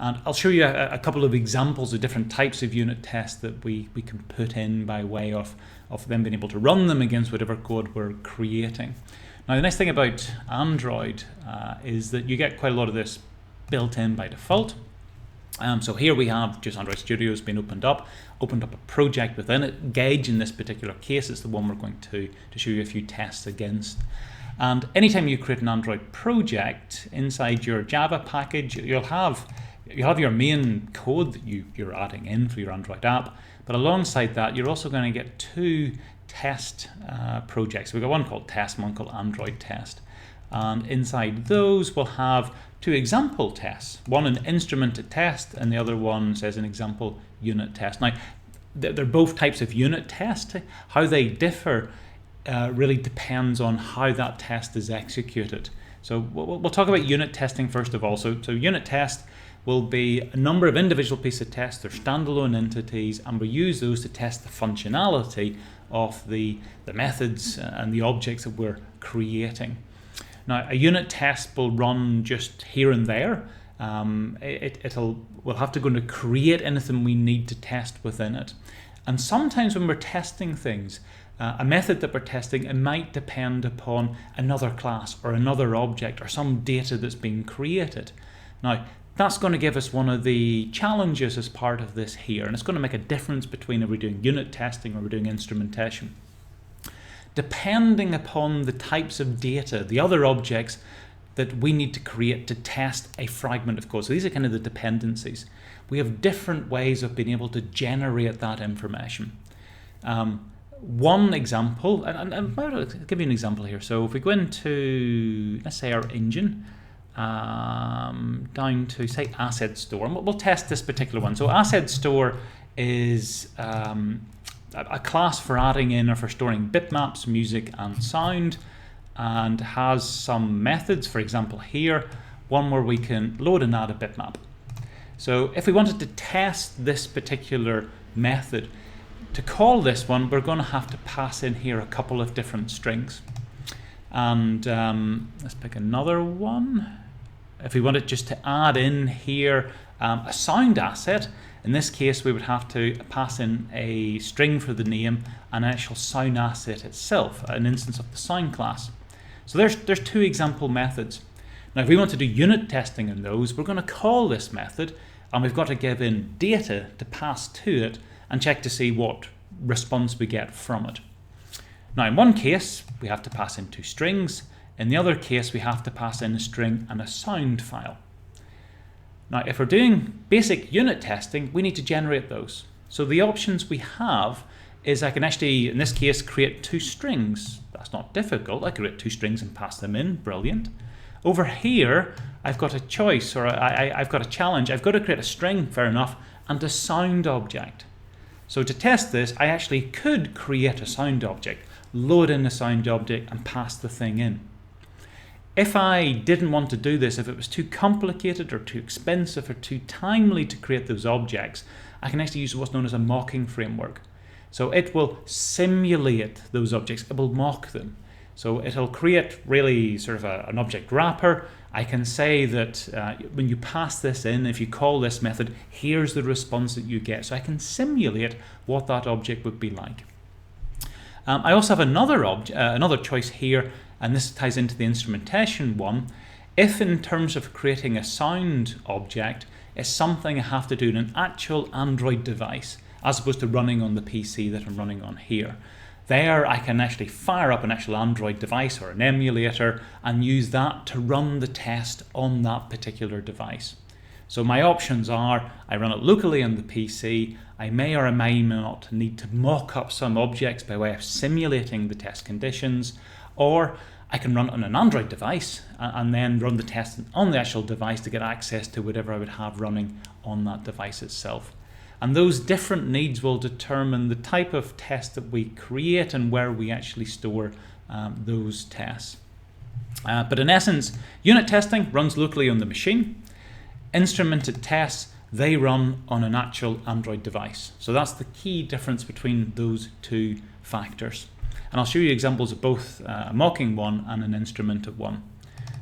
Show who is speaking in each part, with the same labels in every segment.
Speaker 1: And I'll show you a couple of examples of different types of unit tests that we can put in by way of them being able to run them against whatever code we're creating. Now, the nice thing about Android is that you get quite a lot of this built in by default. So here we have just Android Studio has been opened up a project within it. Gauge in this particular case is the one we're going to show you a few tests against. And anytime you create an Android project inside your Java package, you'll have your main code that you're adding in for your Android app, but alongside that you're also going to get two test projects. We've got one called test, one called Android test, and inside those we'll have two example tests, one an instrumented test and the other one says an example unit test. Now they're both types of unit test. How they differ really depends on how that test is executed. So we'll talk about unit testing first of all. So unit test will be a number of individual pieces of tests. They're standalone entities, and we use those to test the functionality of the methods and the objects that we're creating. Now, a unit test will run just here and there. We'll have to go and create anything we need to test within it. And sometimes when we're testing things, a method that we're testing, it might depend upon another class or another object or some data that's being created. Now, that's going to give us one of the challenges as part of this here, and it's going to make a difference between if we're doing unit testing or we're doing instrumentation. Depending upon the types of data, the other objects that we need to create to test a fragment of code. So these are kind of the dependencies. We have different ways of being able to generate that information. One example, and I'll give you an example here. So if we go into, let's say, our engine, down to, say, Asset Store, and we'll test this particular one. So Asset Store is a class for adding in or for storing bitmaps, music and sound, and has some methods. For example, here, one where we can load and add a bitmap. So if we wanted to test this particular method, to call this one, we're going to have to pass in here a couple of different strings. And let's pick another one. If we wanted just to add in here a sound asset, in this case we would have to pass in a string for the name and an actual sound asset itself, an instance of the sound class. So there's two example methods. Now if we want to do unit testing in those, we're going to call this method and we've got to give in data to pass to it and check to see what response we get from it. Now in one case we have to pass in two strings, in the other case we have to pass in a string and a sound file. Now if we're doing basic unit testing, we need to generate those. So the options we have is I can actually, in this case, create two strings. That's not difficult. I create two strings and pass them in, brilliant. Over here I've got a choice, or I've got a challenge. I've got to create a string, fair enough, and a sound object. So to test this, I actually could create a sound object, load in a sound object and pass the thing in. If I didn't want to do this, if it was too complicated or too expensive or too timely to create those objects, I can actually use what's known as a mocking framework. So it will simulate those objects, it will mock them. So it'll create really sort of an object wrapper. I can say that when you pass this in, if you call this method, here's the response that you get. So I can simulate what that object would be like. I also have another choice here, and this ties into the instrumentation one. If in terms of creating a sound object, it's something I have to do in an actual Android device, as opposed to running on the PC that I'm running on here. There I can actually fire up an actual Android device or an emulator and use that to run the test on that particular device. So my options are, I run it locally on the PC, I may or I may not need to mock up some objects by way of simulating the test conditions, or I can run it on an Android device and then run the test on the actual device to get access to whatever I would have running on that device itself. And those different needs will determine the type of test that we create and where we actually store those tests. But in essence, unit testing runs locally on the machine. Instrumented tests, they run on an actual Android device. So that's the key difference between those two factors. And I'll show you examples of both a mocking one and an instrumented one.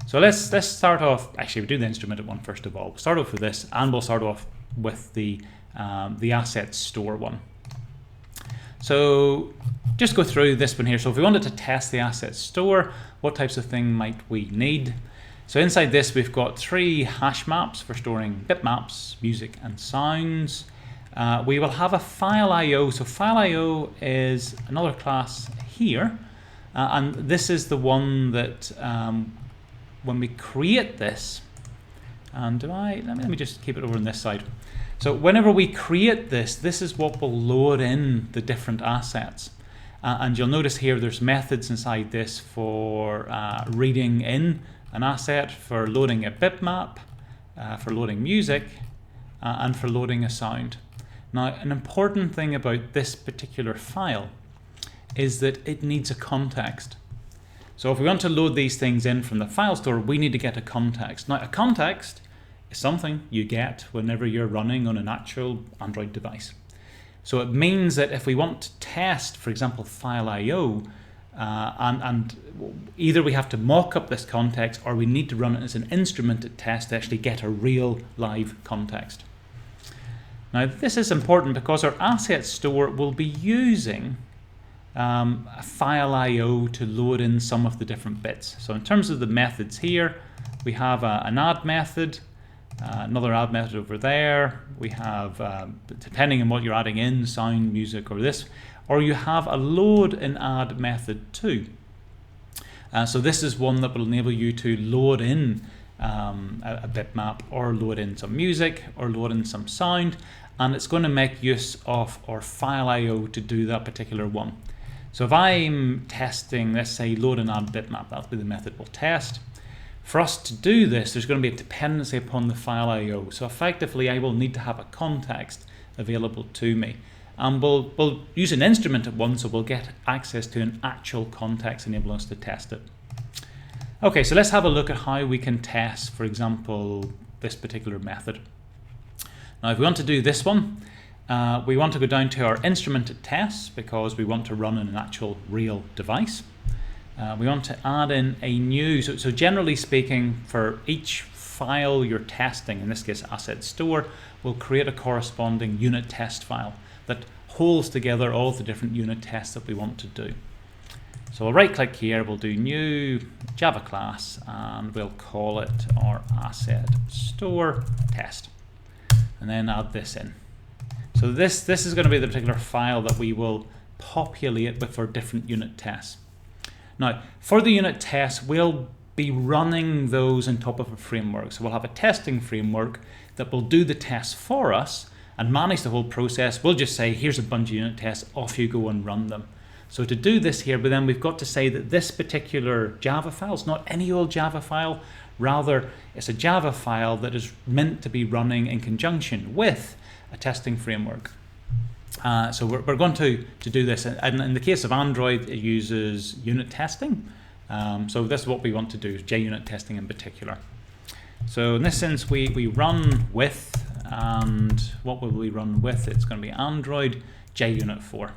Speaker 1: So let's start off. Actually, we'll do the instrumented one first of all. We'll start off with this, and we'll start off with the asset store one. So just go through this one here. So if we wanted to test the asset store, what types of thing might we need? So inside this, we've got 3 hash maps for storing bitmaps, music, and sounds. We will have a file IO. So file IO is another class here, and this is the one that when we create this, and let me just keep it over on this side. So whenever we create this, this is what will load in the different assets. And you'll notice here there's methods inside this for reading in an asset, for loading a bitmap, for loading music, and for loading a sound. Now, an important thing about this particular file is that it needs a context. So if we want to load these things in from the file store, we need to get a context. Now, a context is something you get whenever you're running on an actual Android device. So it means that if we want to test, for example, file IO, and either we have to mock up this context or we need to run it as an instrumented test to actually get a real live context. Now this is important because our asset store will be using a file IO to load in some of the different bits. So in terms of the methods here, we have an add method, another add method over there. We have, depending on what you're adding in, sound, music, or this, or you have a load and add method too. So this is one that will enable you to load in a bitmap, or load in some music, or load in some sound, and it's going to make use of our file IO to do that particular one. So if I'm testing, let's say load and add bitmap, that'll be the method we'll test. For us to do this, there's going to be a dependency upon the file IO. So effectively, I will need to have a context available to me. And we'll use an instrumented one, so we'll get access to an actual context, enable us to test it. Okay, so let's have a look at how we can test, for example, this particular method. Now, if we want to do this one, we want to go down to our instrumented tests because we want to run in an actual real device. We want to add in a new, so generally speaking, for each file you're testing, in this case asset store, we'll create a corresponding unit test file that holds together all the different unit tests that we want to do. So we'll right click here, we'll do new Java class, and we'll call it our asset store test, and then add this in. So this is going to be the particular file that we will populate with our different unit tests. Now, for the unit tests, we'll be running those on top of a framework. So we'll have a testing framework that will do the tests for us and manage the whole process. We'll just say, here's a bunch of unit tests, off you go and run them. So to do this here, but then we've got to say that this particular Java file is not any old Java file. Rather, it's a Java file that is meant to be running in conjunction with a testing framework. So we're going to do this, and in the case of Android, it uses unit testing. So this is what we want to do, JUnit testing in particular. So in this sense, we run with, and what will we run with? It's going to be Android JUnit 4.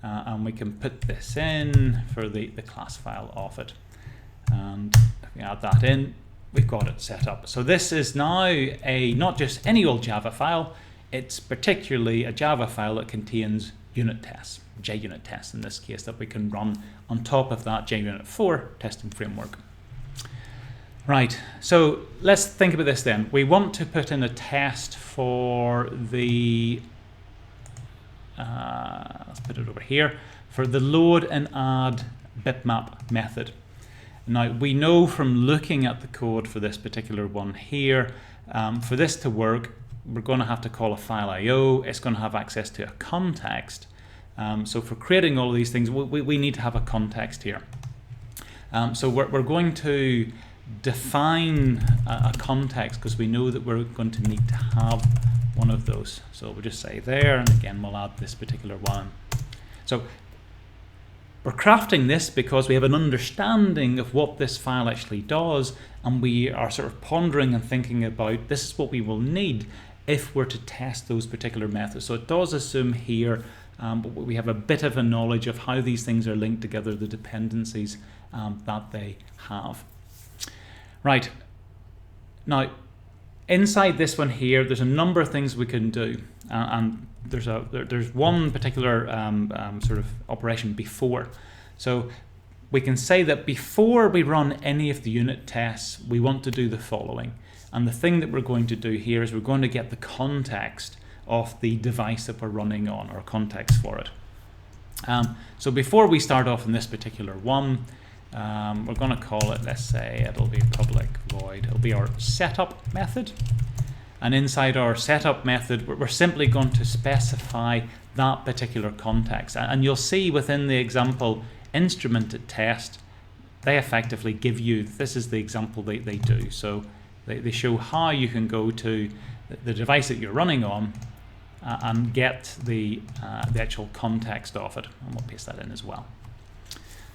Speaker 1: And we can put this in for the class file of it. And if we add that in, we've got it set up. So this is now not just any old Java file, it's particularly a Java file that contains unit tests, JUnit tests in this case, that we can run on top of that JUnit 4 testing framework. Right, so let's think about this then. We want to put in a test for the, let's put it over here, for the load and add bitmap method. Now, we know from looking at the code for this particular one here, for this to work, we're going to have to call a file IO. It's going to have access to a context. So for creating all of these things, we need to have a context here. So we're going to define a context because we know that we're going to need to have one of those. So we'll just say there, and again, we'll add this particular one. So we're crafting this because we have an understanding of what this file actually does, and we are sort of pondering and thinking about this is what we will need if we're to test those particular methods. So it does assume here, but we have a bit of a knowledge of how these things are linked together, the dependencies that they have. Right, now inside this one here, there's a number of things we can do, and there's one particular sort of operation before. So we can say that before we run any of the unit tests, we want to do the following. And the thing that we're going to do here is we're going to get the context of the device that we're running on, or context for it. So before we start off in this particular one, we're going to call it, let's say it'll be public void. It'll be our setup method. And inside our setup method, we're simply going to specify that particular context. And you'll see within the example instrumented test, they effectively give you, this is the example they do. So they show how you can go to the device that you're running on and get the actual context of it. And we'll paste that in as well.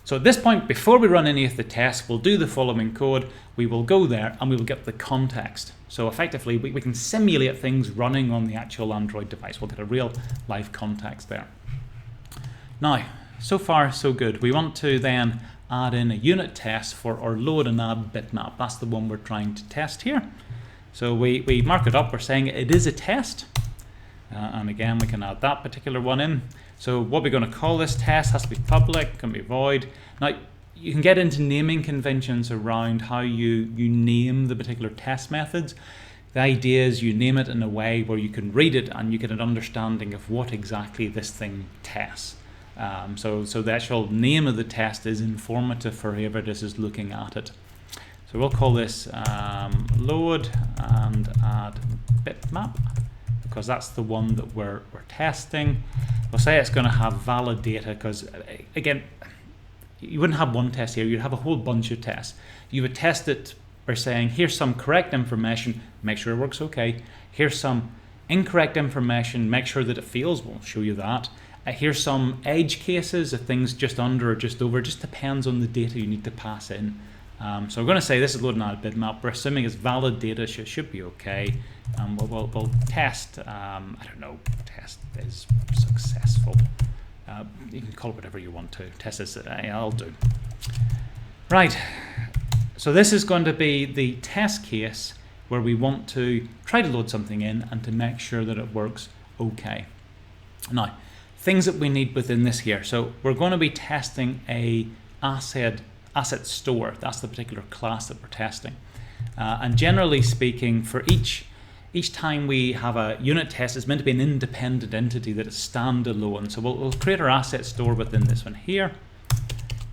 Speaker 1: So at this point, before we run any of the tests, we'll do the following code. We will go there and we will get the context. So effectively, we can simulate things running on the actual Android device. We'll get a real live context there. Now, so far so good. We want to then add in a unit test for our load and add bitmap. That's the one we're trying to test here. So we mark it up. We're saying it is a test. And again, we can add that particular one in. So what we're going to call this test has to be public, can be void. Now, you can get into naming conventions around how you name the particular test methods. The idea is you name it in a way where you can read it and you get an understanding of what exactly this thing tests. So the actual name of the test is informative for whoever this is looking at it. So we'll call this load and add bitmap, because that's the one that we're testing. We'll say it's going to have valid data, because again, you wouldn't have one test here, you'd have a whole bunch of tests. You would test it by saying, here's some correct information, make sure it works okay. Here's some incorrect information, make sure that it fails, we'll show you that. Here's some edge cases, if things just under or just over, just depends on the data you need to pass in. So we're going to say this is load and add bitmap. We're assuming it's valid data, should be okay. We'll test, I don't know, test is successful. You can call it whatever you want to. Test is, I'll do. Right, so this is going to be the test case where we want to try to load something in and to make sure that it works okay. Now, things that we need within this here. So we're going to be testing a asset store. That's the particular class that we're testing. And generally speaking, for each time we have a unit test, it's meant to be an independent entity that is standalone. So we'll create our asset store within this one here.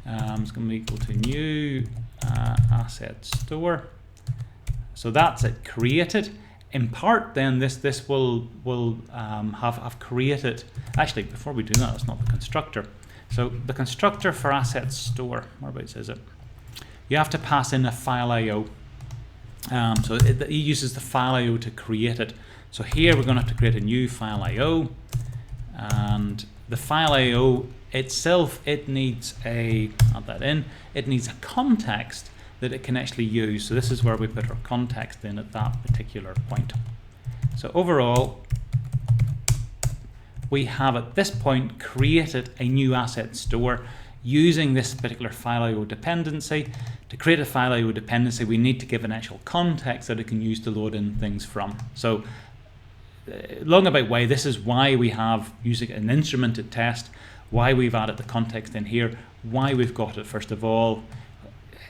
Speaker 1: It's going to be equal to new asset store. So that's it created. In part, then this will have created. Actually, before we do that, it's not the constructor. So the constructor for asset store, whereabouts is it? You have to pass in a file IO. So it uses the file IO to create it. So here we're going to have to create a new file IO, and the file IO itself, it needs add that in. It needs a context that it can actually use. So this is where we put our context in at that particular point. So overall, we have at this point created a new asset store using this particular file IO dependency. To create a file IO dependency, we need to give an actual context that it can use to load in things from. So long about way, this is why we have using an instrumented test, why we've added the context in here, why we've got it first of all.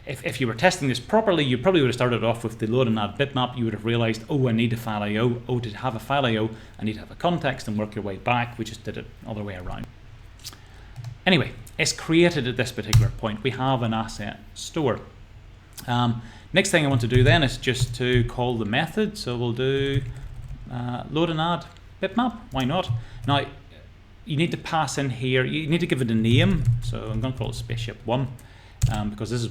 Speaker 1: If you were testing this properly, you probably would have started off with the load and add bitmap. You would have realized, oh, I need a file IO. Oh, to have a file IO, I need to have a context, and work your way back. We just did it all the way around. Anyway, it's created at this particular point. We have an asset store. Next thing I want to do then is just to call the method. So we'll do load and add bitmap. Why not? Now, you need to pass in here. You need to give it a name. So I'm going to call it spaceship 1. Because this is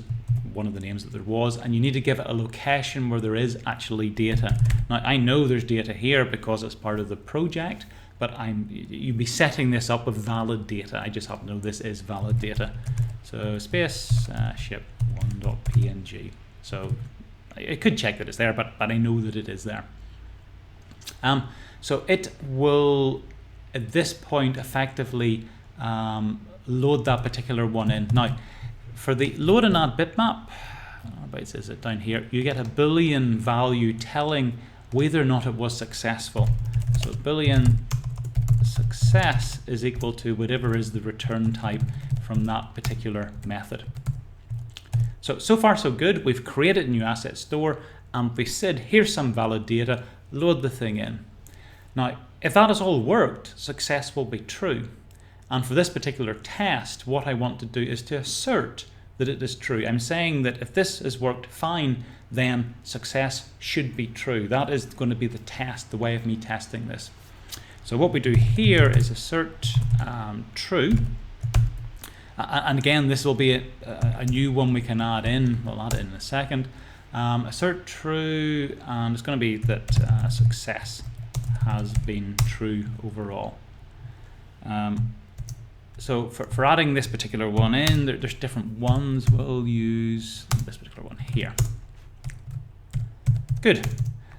Speaker 1: one of the names that there was, and you need to give it a location where there is actually data. Now I know there's data here because it's part of the project, but you'd be setting this up with valid data. I just happen to know this is valid data. So spaceship1.png. So I could check that it's there, but I know that it is there. So it will at this point effectively load that particular one in. Now, for the load and add bitmap, whereabouts is it? Down here. You get a Boolean value telling whether or not it was successful. So Boolean success is equal to whatever is the return type from that particular method. So far so good. We've created a new asset store and we said, here's some valid data, load the thing in. Now, if that has all worked, success will be true. And for this particular test, what I want to do is to assert that it is true. I'm saying that if this has worked fine, then success should be true. That is going to be the test, the way of me testing this. So what we do here is assert true. And again, this will be a new one we can add in. We'll add it in a second. Assert true, and it's going to be that success has been true overall. So for adding this particular one in, there's different ones. We'll use this particular one here. Good.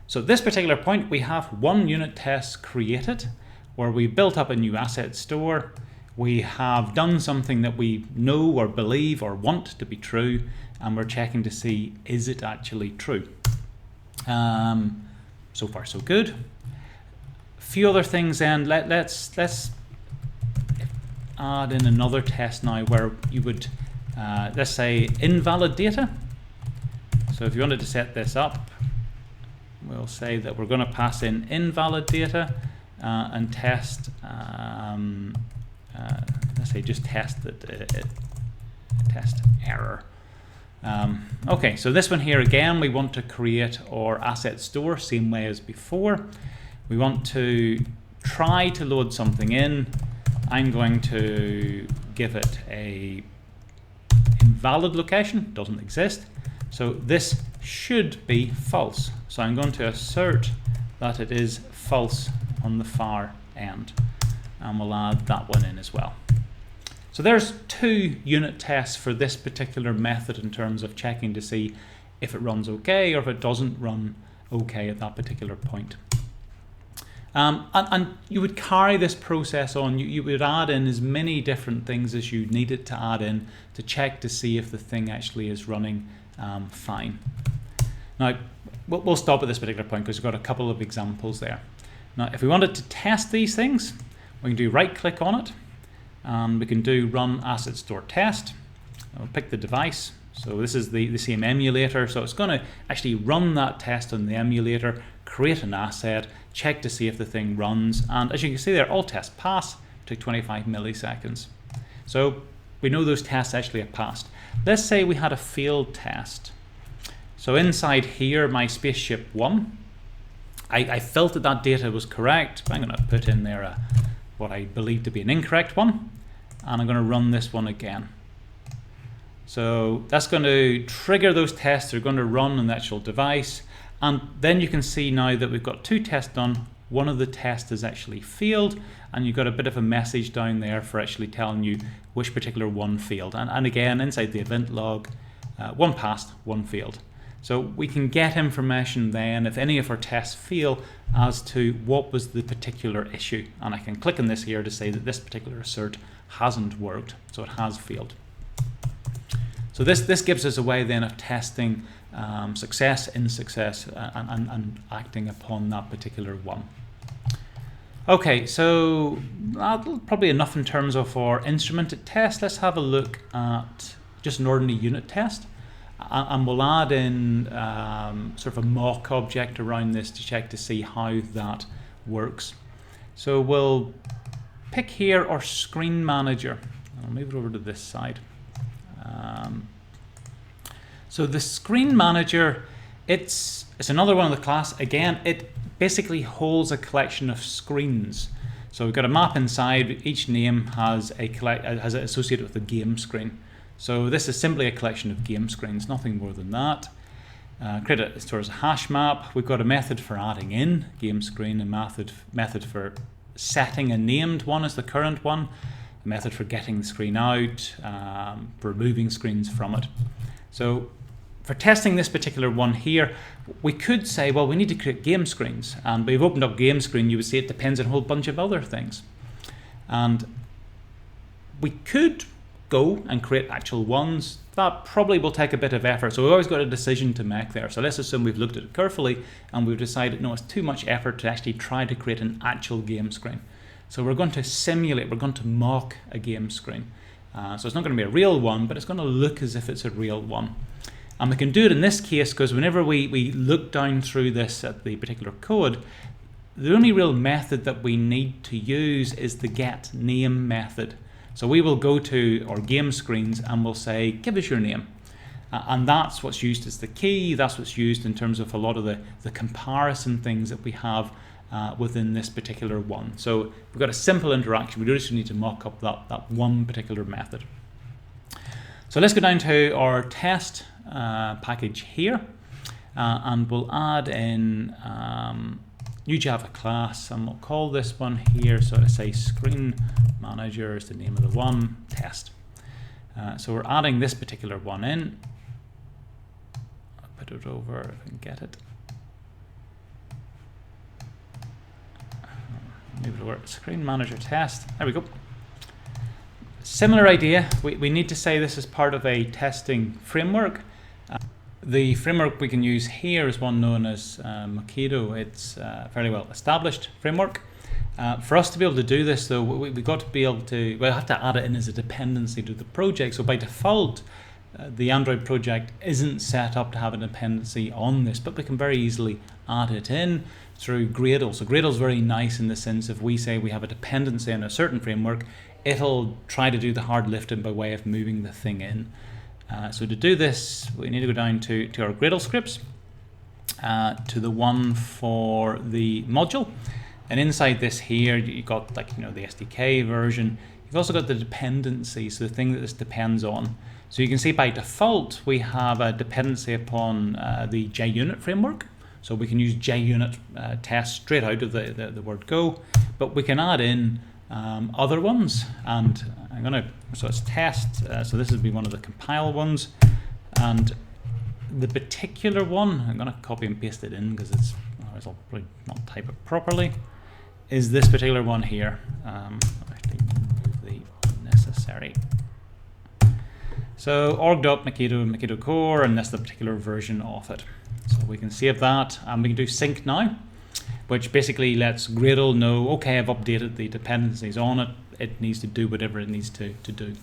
Speaker 1: So at this particular point, we have one unit test created where we built up a new asset store. We have done something that we know or believe or want to be true, and we're checking to see, is it actually true? So far so good. A few other things then. Let's add in another test now where you would, let's say, invalid data. So if you wanted to set this up, we'll say that we're going to pass in invalid data and test, let's say just test test error. Okay, so this one here again, we want to create our asset store same way as before. We want to try to load something in. I'm going to give it a invalid location, doesn't exist. So this should be false. So I'm going to assert that it is false on the far end. And we'll add that one in as well. So there's 2 unit tests for this particular method in terms of checking to see if it runs okay or if it doesn't run okay at that particular point. And you would carry this process on. You would add in as many different things as you needed to add in to check to see if the thing actually is running fine. Now, we'll stop at this particular point because we've got a couple of examples there. Now, if we wanted to test these things, we can do right-click on it, and we can do run asset store test. We'll pick the device. So this is the same emulator, so it's going to actually run that test on the emulator, create an asset, check to see if the thing runs, and as you can see there, all tests pass. Took 25 milliseconds. So we know those tests actually have passed. Let's say we had a failed test. So inside here, my spaceship 1, I felt that data was correct, but I'm going to put in there what I believe to be an incorrect one, and I'm going to run this one again. So that's going to trigger those tests. They're going to run on the actual device, and then you can see now that we've got 2 tests done. One of the tests has actually failed, and you've got a bit of a message down there for actually telling you which particular one failed. And again, inside the event log, 1 passed, 1 failed. So we can get information then if any of our tests fail as to what was the particular issue. And I can click on this here to say that this particular assert hasn't worked, so it has failed. So this gives us a way then of testing success in success and acting upon that particular one. Okay, so that's probably enough in terms of our instrumented test. Let's have a look at just an ordinary unit test. And we'll add in sort of a mock object around this to check to see how that works. So we'll pick here our screen manager. I'll move it over to this side. So the screen manager, it's another one of the class. Again, it basically holds a collection of screens. So we've got a map inside. Each name has associated with a game screen. So this is simply a collection of game screens, nothing more than that. Create it stores a hash map. We've got a method for adding in game screen, a method for setting a named one as the current one, a method for getting the screen out, for removing screens from it. So for testing this particular one here, we could say, well, we need to create game screens. And we've opened up game screen, you would see it depends on a whole bunch of other things. And we could go and create actual ones, that probably will take a bit of effort. So we've always got a decision to make there. So let's assume we've looked at it carefully and we've decided, no, it's too much effort to actually try to create an actual game screen. So we're going to simulate, we're going to mock a game screen. So it's not going to be a real one, but it's going to look as if it's a real one. And we can do it in this case because whenever we look down through this at the particular code, the only real method that we need to use is the getName method. So we will go to our game screens and we'll say, give us your name. And that's what's used as the key. That's what's used in terms of a lot of the comparison things that we have within this particular one. So we've got a simple interaction. We just need to mock up that one particular method. So let's go down to our test package here. And we'll add in new Java class, and we'll call this one here, so I say screen manager is the name of the one, test. So we're adding this particular one in. I'll put it over if I can get it. Maybe it'll work. Screen manager test. There we go. Similar idea. We need to say this is part of a testing framework. The framework we can use here is one known as Mockito. It's a fairly well established framework. For us to be able to do this though, we've got to be able to, we'll have to add it in as a dependency to the project. So by default, the Android project isn't set up to have a dependency on this, but we can very easily add it in through Gradle. So Gradle is very nice in the sense if we say we have a dependency on a certain framework, it'll try to do the hard lifting by way of moving the thing in. So to do this, we need to go down to our Gradle scripts, to the one for the module, and inside this here you've got the SDK version. You've also got the dependency, so the thing that this depends on. So you can see by default we have a dependency upon the JUnit framework. So we can use JUnit tests straight out of the word Go, but we can add in other ones, and so it's test, so this would be one of the compile ones, and the particular one, I'm going to copy and paste it in because it's, otherwise I'll probably not type it properly, is this particular one here. Actually remove the unnecessary. So org.mockito core, and that's the particular version of it. So we can save that, and we can do sync now, which basically lets Gradle know, okay, I've updated the dependencies on it. It needs to do whatever it needs to do.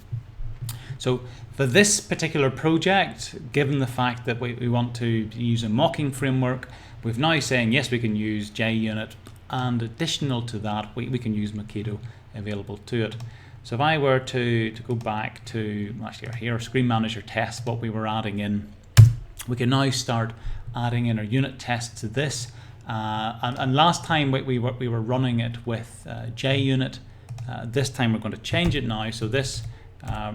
Speaker 1: So for this particular project, given the fact that we want to use a mocking framework, we've now saying, yes, we can use JUnit, and additional to that, we can use Mockito available to it. So if I were to go back to, actually here, Screen Manager test, what we were adding in, we can now start adding in our unit test to this. And last time we were running it with JUnit. This time we're going to change it now. So this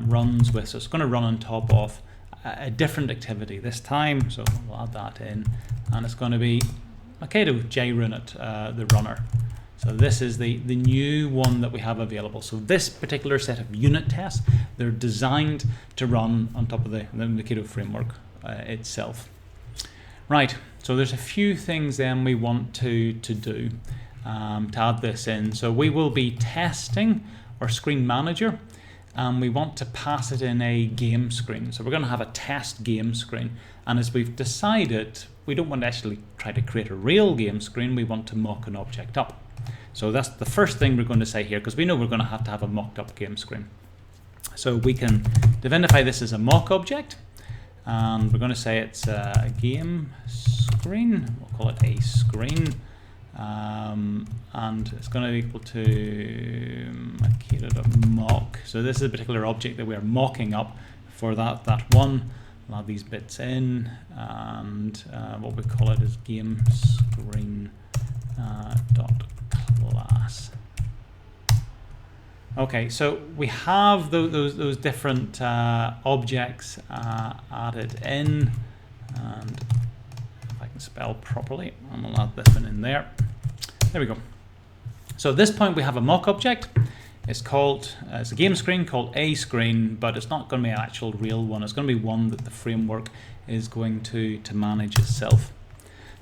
Speaker 1: runs with, so it's going to run on top of a different activity this time. So we'll add that in, and it's going to be Mockito JUnit, the runner. So this is the new one that we have available. So this particular set of unit tests, they're designed to run on top of the Mockito framework itself. Right, so there's a few things then we want to do to add this in. So we will be testing our screen manager, and we want to pass it in a game screen. So we're going to have a test game screen, and as we've decided, we don't want to actually try to create a real game screen, we want to mock an object up. So that's the first thing we're going to say here, because we know we're going to have a mocked up game screen. So we can identify this as a mock object, and we're going to say it's a game screen. We'll call it a screen, and it's going to be equal to mock. So this is a particular object that we are mocking up for that one. We'll add these bits in, and what we call it is game screen dot class. Okay, so we have those different objects added in, and if I can spell properly, and we'll add this one in there. There we go. So at this point we have a mock object. It's called, it's a game screen called a screen, but it's not going to be an actual real one. It's going to be one that the framework is going to manage itself.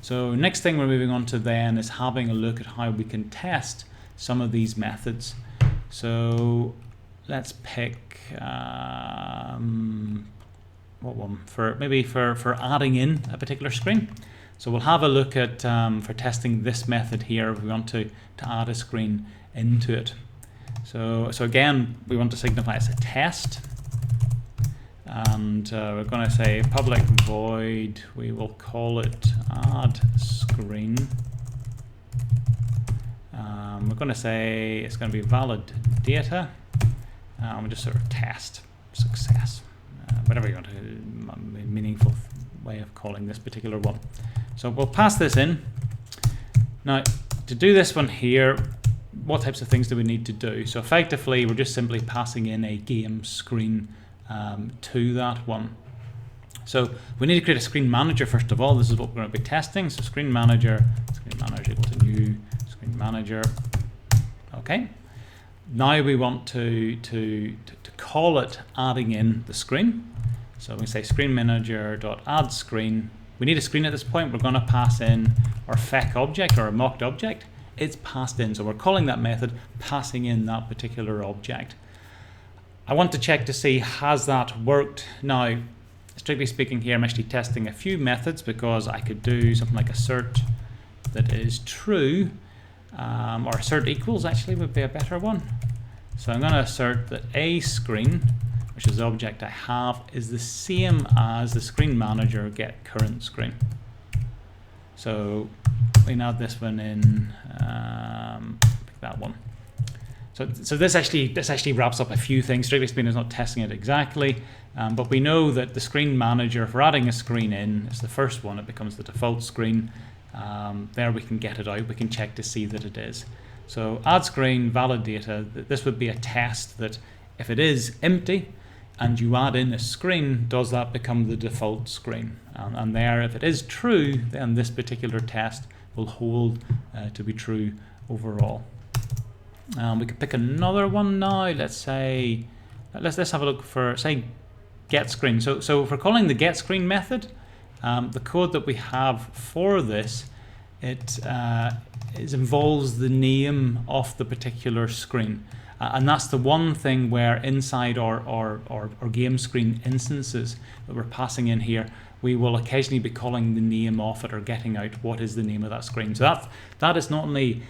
Speaker 1: So next thing we're moving on to then is having a look at how we can test some of these methods. So let's pick what one for adding in a particular screen. So we'll have a look at for testing this method here if we want to add a screen into it. So again, we want to signify it's a test, and we're going to say public void, we will call it add screen. We're going to say it's going to be valid data, and we'll just sort of test success, whatever you want to, a meaningful way of calling this particular one. So we'll pass this in. Now, to do this one here, what types of things do we need to do? So effectively, we're just simply passing in a game screen to that one. So we need to create a screen manager first of all. This is what we're going to be testing. So screen manager equal to new screen manager. Okay. Now we want to call it adding in the screen. So we say screen manager.add screen. We need a screen at this point. We're going to pass in our feck object or our mocked object. It's passed in, so we're calling that method, passing in that particular object. I want to check to see has that worked. Now, strictly speaking here, I'm actually testing a few methods because I could do something like assert that is true, or assert equals actually would be a better one. So I'm going to assert that a screen, which is the object I have, is the same as the screen manager get current screen. So we can add this one in, pick that one. So this actually wraps up a few things. Strictly speaking, it's not testing it exactly, but we know that the screen manager, if we're adding a screen in, it's the first one, it becomes the default screen. There we can get it out, we can check to see that it is. So add screen, valid data, this would be a test that if it is empty and you add in a screen, does that become the default screen? And there, if it is true, then this particular test will hold to be true overall. We could pick another one now. Let's say, let's have a look for, say, get screen. So if we're calling the get screen method, the code that we have for this, it involves the name of the particular screen. And that's the one thing where inside our game screen instances that we're passing in here, we will occasionally be calling the name of it or getting out what is the name of that screen. So that is not only,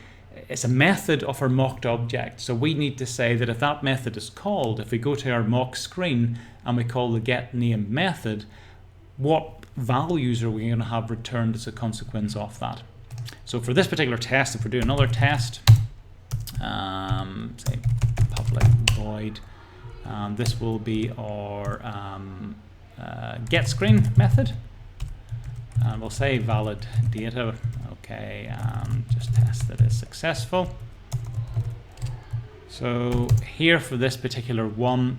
Speaker 1: it's a method of our mocked object. So we need to say that if that method is called, if we go to our mock screen and we call the get name method, what values are we going to have returned as a consequence of that? So for this particular test, if we do another test, say public void, this will be our get screen method, and we'll say valid data. Okay, just test that it's successful. So here for this particular one,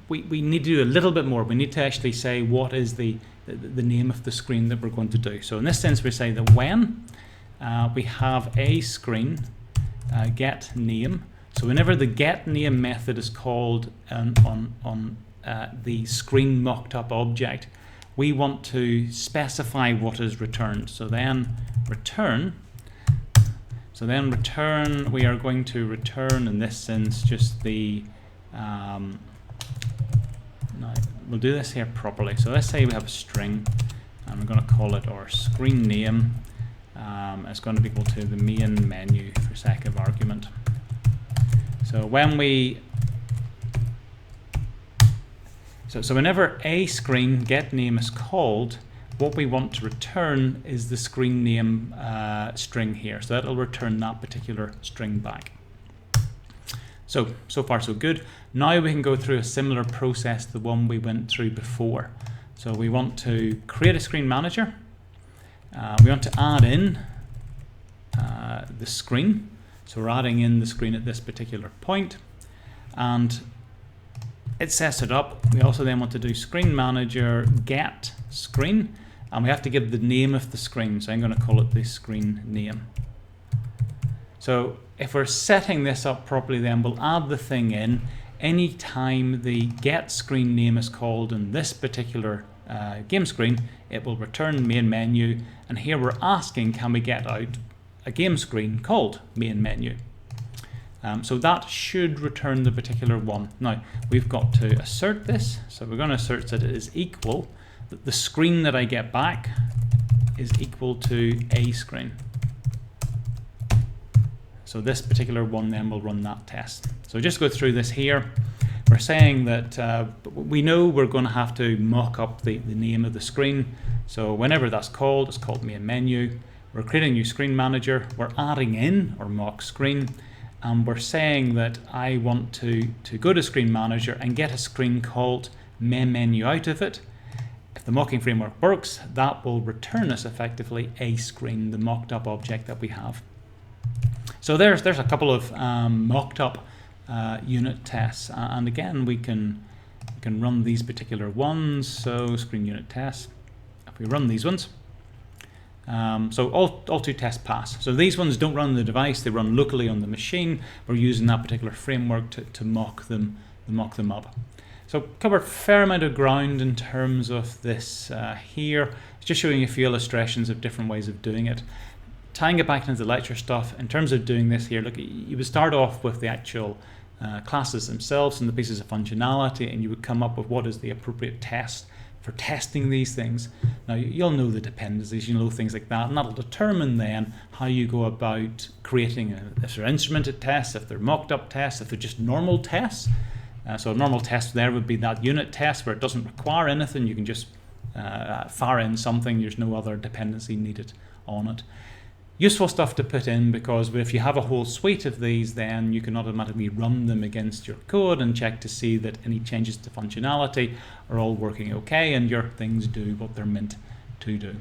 Speaker 1: we need to do a little bit more. We need to actually say what is the name of the screen that we're going to do. So in this sense, we say that when we have a screen get name. So whenever the get name method is called on the screen mocked up object, we want to specify what is returned. So then return. We are going to return in this sense just the. Now we'll do this here properly. So let's say we have a string, and we're going to call it our screen name. It's going to be equal to the main menu for sake of argument. So when we so whenever a screen get name is called, what we want to return is the screen name string here. So that'll return that particular string back. So far so good. Now we can go through a similar process to the one we went through before. So we want to create a screen manager. We want to add in the screen. So we're adding in the screen at this particular point, and it sets it up. We also then want to do screen manager get screen, and we have to give the name of the screen. So I'm going to call it the screen name. So if we're setting this up properly, then we'll add the thing in anytime the get screen name is called in this particular game screen. It will return main menu, and here we're asking, can we get out a game screen called main menu? So that should return the particular one. Now, we've got to assert this. So we're going to assert that it is equal, that the screen that I get back is equal to a screen. So this particular one then will run that test. So just go through this here. We're saying that we know we're going to have to mock up the name of the screen. So whenever that's called, it's called main menu. We're creating a new screen manager. We're adding in our mock screen. And we're saying that I want to go to screen manager and get a screen called main menu out of it. If the mocking framework works, that will return us effectively a screen, the mocked up object that we have. So there's a couple of mocked up unit tests, and again we can run these particular ones. So screen unit tests, if we run these ones, so all two tests pass. So these ones don't run on the device, they run locally on the machine. We're using that particular framework to mock them up. So covered a fair amount of ground in terms of this here. It's just showing you a few illustrations of different ways of doing it. Tying it back into the lecture stuff, in terms of doing this here, look, you would start off with the actual classes themselves and the pieces of functionality, and you would come up with what is the appropriate test for testing these things. Now you'll know the dependencies, you know things like that, and that'll determine then how you go about creating if they're instrumented tests, if they're mocked up tests, if they're just normal tests. So a normal test there would be that unit test where it doesn't require anything, you can just fire in something, there's no other dependency needed on it. Useful stuff to put in, because if you have a whole suite of these, then you can automatically run them against your code and check to see that any changes to functionality are all working okay and your things do what they're meant to do.